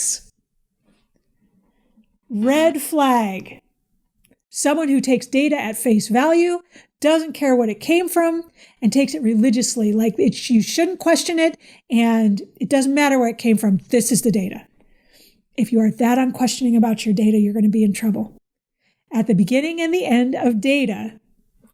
mistakes. Red flag. Someone who takes data at face value, doesn't care what it came from, and takes it religiously, like you shouldn't question it, and it doesn't matter where it came from. This is the data. If you are that unquestioning about your data, you're going to be in trouble. At the beginning and the end of data,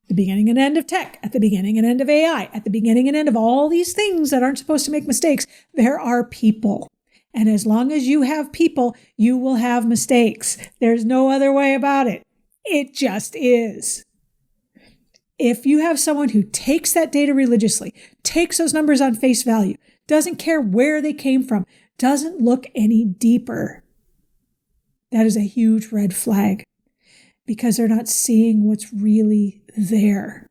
the beginning and end of tech, at the beginning and end of AI, at the beginning and end of all these things that aren't supposed to make mistakes, there are people. And as long as you have people, you will have mistakes. There's no other way about it. It just is. If you have someone who takes that data religiously, takes those numbers on face value, doesn't care where they came from, doesn't look any deeper, that is a huge red flag because they're not seeing what's really there.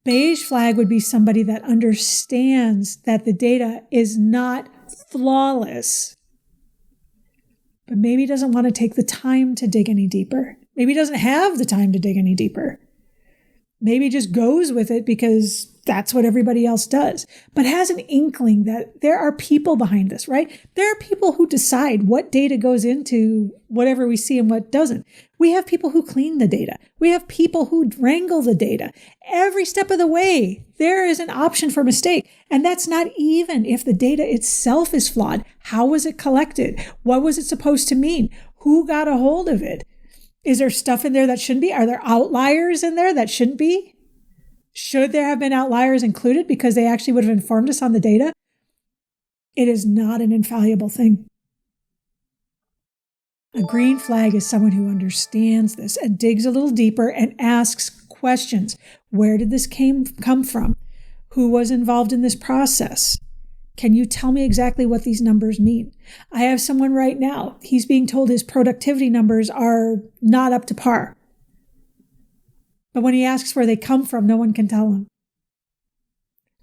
Beige flag would be somebody that understands that the data is not flawless, but maybe doesn't want to take the time to dig any deeper. Maybe doesn't have the time to dig any deeper. Maybe just goes with it because that's what everybody else does, but has an inkling that there are people behind this, right? There are people who decide what data goes into whatever we see and what doesn't. We have people who clean the data. We have people who wrangle the data. Every step of the way, there is an option for mistake. And that's not even if the data itself is flawed. How was it collected? What was it supposed to mean? Who got a hold of it? Is there stuff in there that shouldn't be? Are there outliers in there that shouldn't be? Should there have been outliers included because they actually would have informed us on the data? It is not an infallible thing. A green flag is someone who understands this and digs a little deeper and asks questions. Where did this come from? Who was involved in this process? Can you tell me exactly what these numbers mean? I have someone right now, he's being told his productivity numbers are not up to par. But when he asks where they come from, no one can tell him.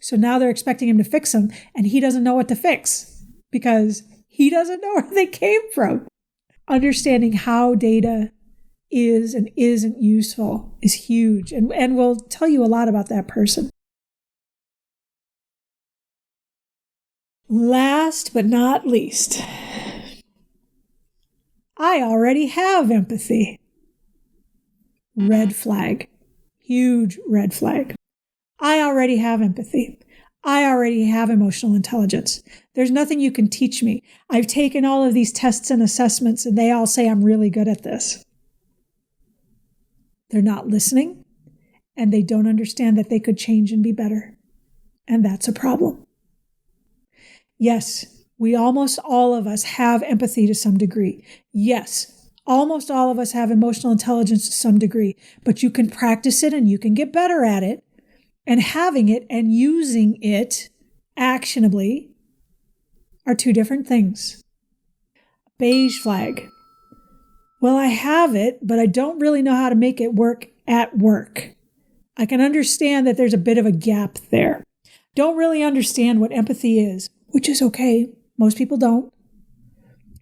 So now they're expecting him to fix them, and he doesn't know what to fix because he doesn't know where they came from. Understanding how data is and isn't useful is huge, and will tell you a lot about that person. Last but not least, I already have empathy. Red flag. Huge red flag. I already have empathy. I already have emotional intelligence. There's nothing you can teach me. I've taken all of these tests and assessments, and they all say I'm really good at this. They're not listening, and they don't understand that they could change and be better. And that's a problem. Yes, almost all of us have empathy to some degree. Yes, almost all of us have emotional intelligence to some degree, but you can practice it and you can get better at it. And having it and using it actionably are two different things. Beige flag. Well, I have it, but I don't really know how to make it work at work. I can understand that there's a bit of a gap there. Don't really understand what empathy is, which is okay. Most people don't.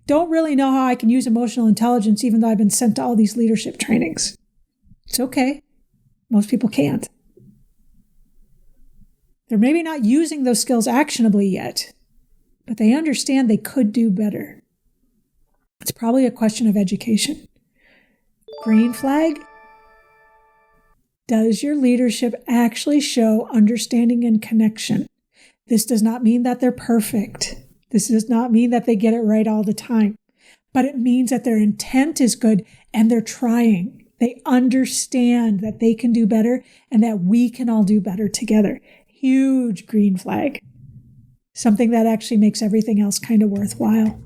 Don't really know how I can use emotional intelligence, even though I've been sent to all these leadership trainings. It's okay. Most people can't. They're maybe not using those skills actionably yet, but they understand they could do better. It's probably a question of education. Green flag. Does your leadership actually show understanding and connection? This does not mean that they're perfect. This does not mean that they get it right all the time, but it means that their intent is good and they're trying. They understand that they can do better and that we can all do better together. Huge green flag. Something that actually makes everything else kind of worthwhile.